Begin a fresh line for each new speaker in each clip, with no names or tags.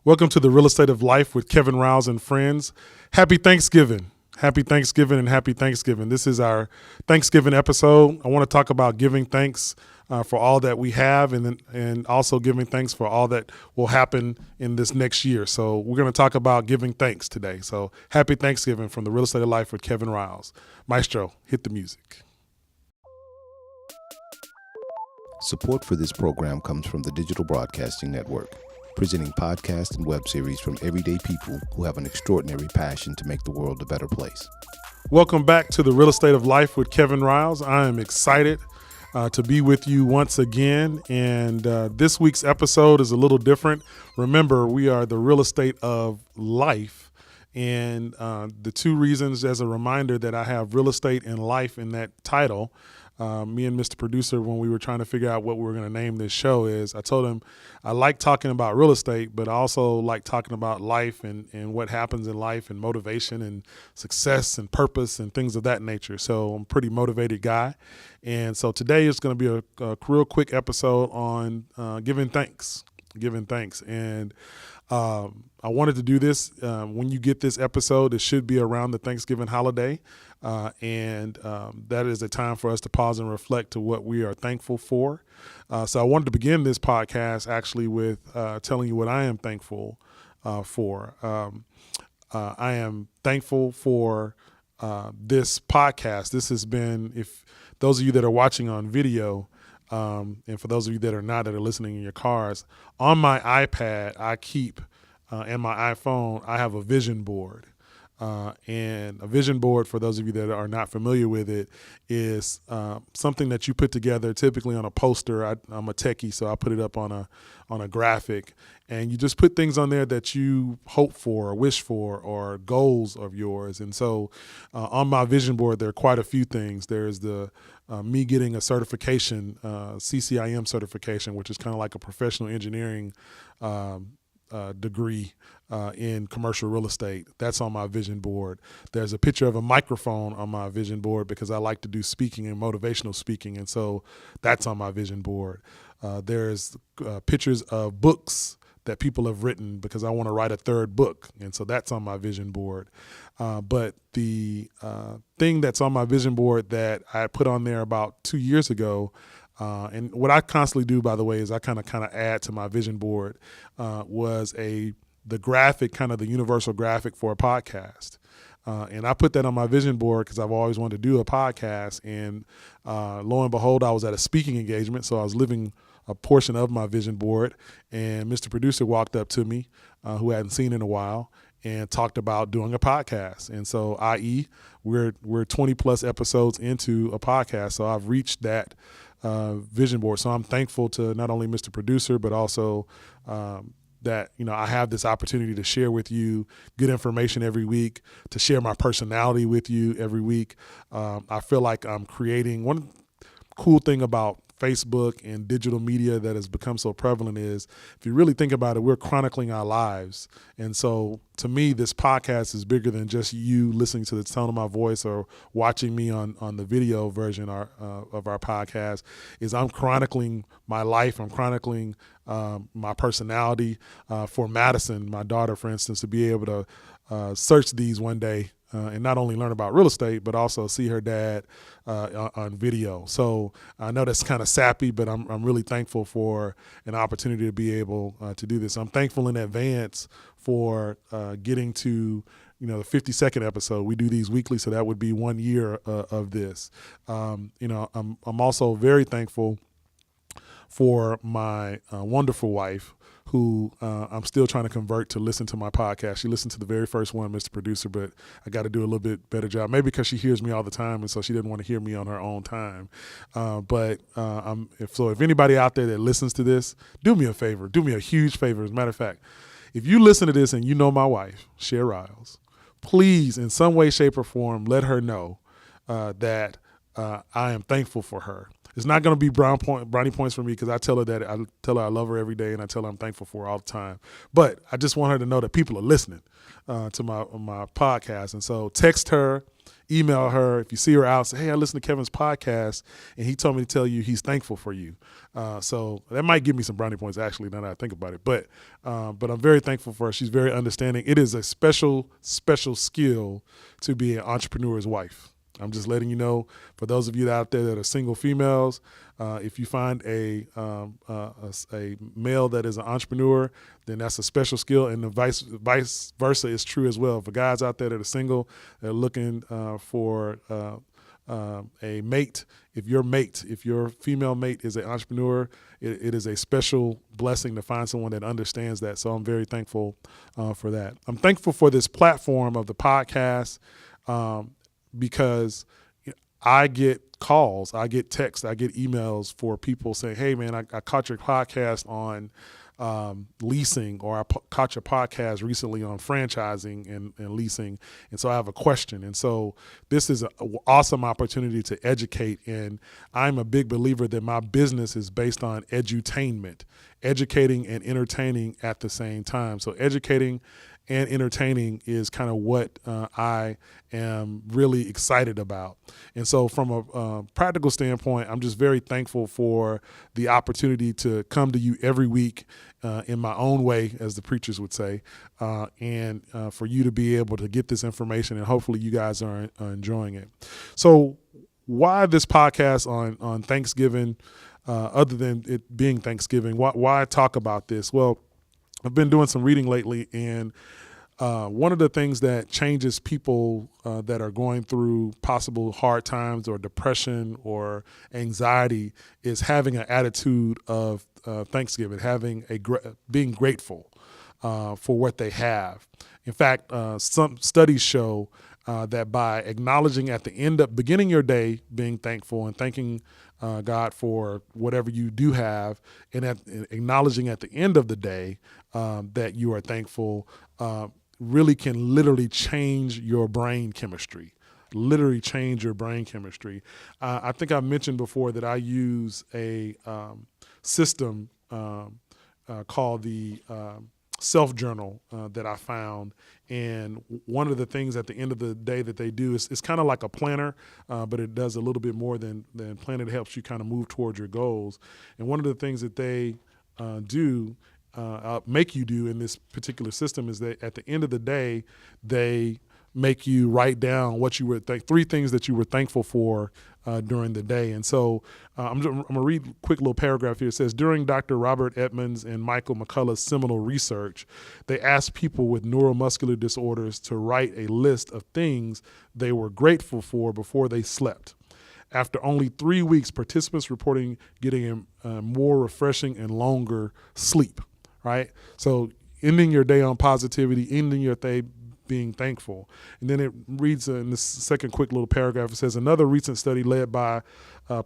Welcome to the Real Estate of Life with Kevin Rouse and friends. Happy Thanksgiving. Happy Thanksgiving and happy Thanksgiving. This is our Thanksgiving episode. I want to talk about giving thanks for all that we have and also giving thanks for all that will happen in this next year. So we're going to talk about giving thanks today. So happy Thanksgiving from the Real Estate of Life with Kevin Rouse. Maestro, hit the music.
Support for this program comes from the Digital Broadcasting Network, presenting podcasts and web series from everyday people who have an extraordinary passion to make the world a better place.
Welcome back to the Real Estate of Life with Kevin Rouse. I am excited to be with you once again, and this week's episode is a little different. Remember, we are the Real Estate of Life, and the two reasons as a reminder that I have real estate and life in that title. Me and Mr. Producer, when we were trying to figure out what we were going to name this show is, I told him I like talking about real estate, but I also like talking about life and what happens in life and motivation and success and purpose and things of that nature. So I'm a pretty motivated guy. And so today is going to be a real quick episode on giving thanks. And I wanted to do this when you get this episode. It should be around the Thanksgiving holiday. And that is a time for us to pause and reflect to what we are thankful for. So I wanted to begin this podcast actually with telling you what I am thankful for. I am thankful for this podcast. This has been, if those of you that are watching on video, and for those of you that are not, that are listening in your cars, on my iPad, I keep, and my iPhone, I have a vision board. And a vision board, for those of you that are not familiar with it, is something that you put together typically on a poster. I'm a techie, so I put it up on a graphic, and you just put things on there that you hope for or wish for or goals of yours. And so on my vision board, there are quite a few things. There's the me getting a certification, CCIM certification, which is kind of like a professional engineering degree in commercial real estate. That's on my vision board. There's a picture of a microphone on my vision board because I like to do speaking and motivational speaking, and so that's on my vision board. There's pictures of books that people have written because I want to write a third book, and so that's on my vision board. But the thing that's on my vision board that I put on there about 2 years ago, and what I constantly do, by the way, is I kind of add to my vision board, was the graphic, kind of the universal graphic for a podcast. And I put that on my vision board because I've always wanted to do a podcast. And lo and behold, I was at a speaking engagement, so I was living a portion of my vision board. And Mr. Producer walked up to me, who I hadn't seen in a while, and talked about doing a podcast. And so, i.e., we're 20 plus episodes into a podcast. So I've reached that vision board. So I'm thankful to not only Mr. Producer, but also that, I have this opportunity to share with you good information every week, to share my personality with you every week. I feel like I'm creating one cool thing about Facebook and digital media that has become so prevalent is, if you really think about it, we're chronicling our lives. And so to me, this podcast is bigger than just you listening to the tone of my voice or watching me on the video version of our podcast. Is I'm chronicling my life. I'm chronicling my personality for Madison, my daughter, for instance, to be able to search these one day and not only learn about real estate, but also see her dad on video. So I know that's kind of sappy, but I'm really thankful for an opportunity to be able to do this. I'm thankful in advance for getting to the 52nd episode. We do these weekly, so that would be 1 year of this. I'm also very thankful for my wonderful wife, who I'm still trying to convert to listen to my podcast. She listened to the very first one, Mr. Producer, but I got to do a little bit better job. Maybe because she hears me all the time, and so she didn't want to hear me on her own time. If anybody out there that listens to this, do me a favor. Do me a huge favor. As a matter of fact, if you listen to this and you know my wife, Cher Riles, please, in some way, shape, or form, let her know that I am thankful for her. It's not going to be brownie points for me because I tell her I love her every day, and I tell her I'm thankful for her all the time. But I just want her to know that people are listening to my podcast. And so text her, email her. If you see her out, say, hey, I listened to Kevin's podcast, and he told me to tell you he's thankful for you. So that might give me some brownie points, actually, now that I think about it. But I'm very thankful for her. She's very understanding. It is a special, special skill to be an entrepreneur's wife. I'm just letting you know, for those of you out there that are single females, if you find a male that is an entrepreneur, then that's a special skill, and the vice versa is true as well. For guys out there that are single, that are looking for a mate, if your female mate is an entrepreneur, it is a special blessing to find someone that understands that. So I'm very thankful for that. I'm thankful for this platform of the podcast. Because I get calls, I get texts, I get emails for people saying, hey, man, I caught your podcast on leasing, or I caught your podcast recently on franchising and leasing, and so I have a question. And so this is an awesome opportunity to educate, and I'm a big believer that my business is based on edutainment, educating and entertaining at the same time. So educating and entertaining is kind of what I am really excited about. And so from a practical standpoint, I'm just very thankful for the opportunity to come to you every week in my own way, as the preachers would say, and for you to be able to get this information, and hopefully you guys are enjoying it. So why this podcast on Thanksgiving, other than it being Thanksgiving? Why talk about this? Well, I've been doing some reading lately, and one of the things that changes people that are going through possible hard times or depression or anxiety is having an attitude of Thanksgiving, being grateful for what they have. In fact, some studies show that by acknowledging beginning your day, being thankful and thanking God for whatever you do have, and acknowledging at the end of the day that you are thankful, really can literally change your brain chemistry. I think I mentioned before that I use a system called the self-journal that I found. And one of the things at the end of the day that they do is it's kind of like a planner, but it does a little bit more than planner. It helps you kind of move towards your goals. And one of the things that they make you do in this particular system is that at the end of the day, they make you write down what you were three things that you were thankful for during the day. And so I'm going to read a quick little paragraph here. It says, during Dr. Robert Edmonds and Michael McCullough's seminal research, they asked people with neuromuscular disorders to write a list of things they were grateful for before they slept. After only 3 weeks, participants reporting getting a more refreshing and longer sleep, right? So ending your day on positivity, ending your day being thankful. And then it reads in this second quick little paragraph, it says, another recent study led by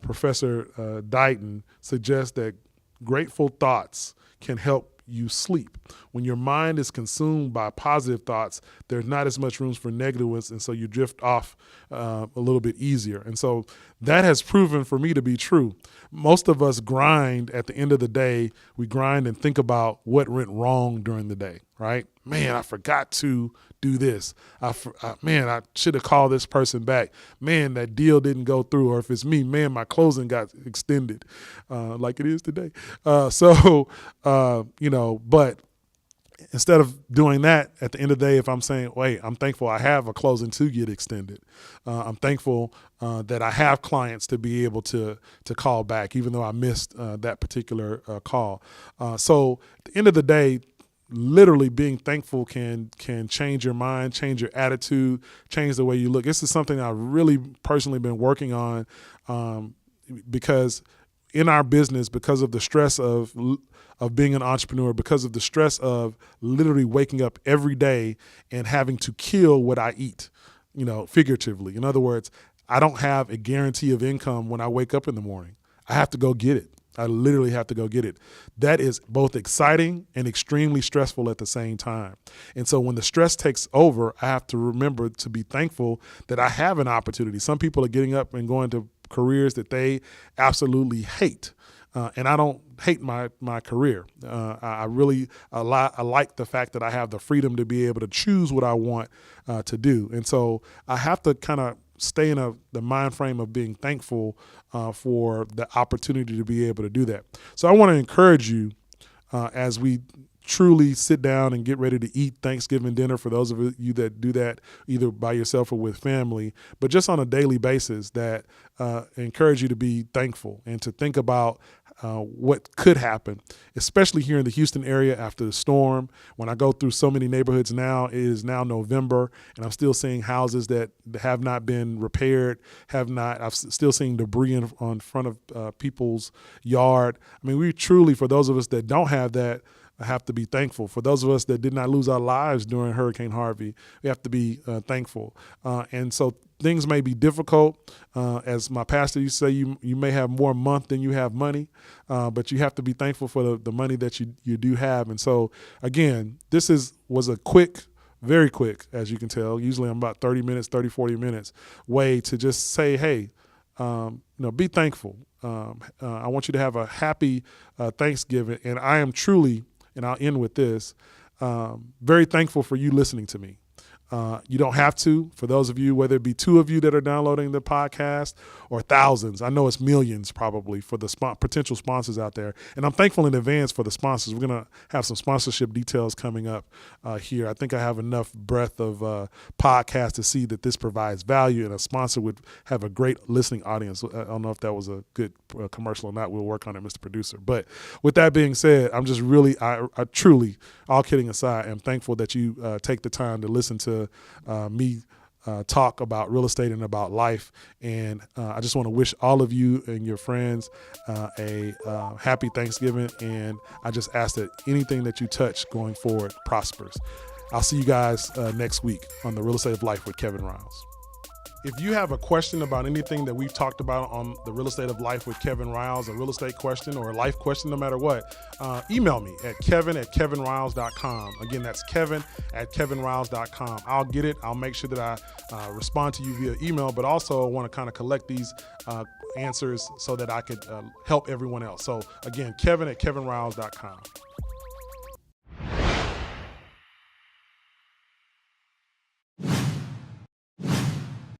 Professor Dighton suggests that grateful thoughts can help you sleep. When your mind is consumed by positive thoughts, there's not as much room for negative ones, and so you drift off a little bit easier. And so that has proven for me to be true. Most of us grind at the end of the day. We grind and think about what went wrong during the day, right? Man, I forgot to do this. I should have called this person back. Man, that deal didn't go through. Or if it's me, man, my closing got extended like it is today. But instead of doing that at the end of the day, if I'm saying, wait, I'm thankful I have a closing to get extended. I'm thankful that I have clients to be able to call back, even though I missed that particular call. So at the end of the day, literally being thankful can change your mind, change your attitude, change the way you look. This is something I've really personally been working on because in our business, because of the stress of being an entrepreneur, because of the stress of literally waking up every day and having to kill what I eat, figuratively. In other words, I don't have a guarantee of income when I wake up in the morning. I have to go get it. I literally have to go get it. That is both exciting and extremely stressful at the same time. And so when the stress takes over, I have to remember to be thankful that I have an opportunity. Some people are getting up and going to careers that they absolutely hate. And I don't hate my career. I like the fact that I have the freedom to be able to choose what I want to do. And so I have to kind of stay in the mind frame of being thankful for the opportunity to be able to do that. So I want to encourage you as we truly sit down and get ready to eat Thanksgiving dinner, for those of you that do that either by yourself or with family, but just on a daily basis, that encourage you to be thankful and to think about what could happen, especially here in the Houston area after the storm. When I go through so many neighborhoods now, it is now November, and I'm still seeing houses that have not been repaired, I'm still seeing debris in front of people's yard. I mean, we truly, for those of us that don't have that, have to be thankful. For those of us that did not lose our lives during Hurricane Harvey, we have to be thankful. And so things may be difficult. As my pastor used to say, you may have more month than you have money, but you have to be thankful for the money that you do have. And so, again, this was a quick, very quick, as you can tell. Usually I'm about 30 minutes, 30, 40 minutes way to just say, hey, be thankful. I want you to have a happy Thanksgiving. And I am truly, and I'll end with this, very thankful for you listening to me. You don't have to. For those of you, whether it be 2 of you that are downloading the podcast or thousands, I know it's millions probably for the potential sponsors out there. And I'm thankful in advance for the sponsors. We're going to have some sponsorship details coming up here. I think I have enough breadth of podcast to see that this provides value, and a sponsor would have a great listening audience. I don't know if that was a good commercial or not. We'll work on it, Mr. Producer. But with that being said, I'm just really, I truly, all kidding aside, am thankful that you take the time to listen to me talk about real estate and about life. And I just want to wish all of you and your friends a happy Thanksgiving. And I just ask that anything that you touch going forward prospers. I'll see you guys next week on The Real Estate of Life with Kevin Riles. If you have a question about anything that we've talked about on The Real Estate of Life with Kevin Riles, a real estate question or a life question, no matter what, email me at kevin@kevinriles.com. Again, that's kevin@kevinriles.com. I'll get it. I'll make sure that I respond to you via email, but also I want to kind of collect these answers so that I could help everyone else. So again, kevin@kevinriles.com.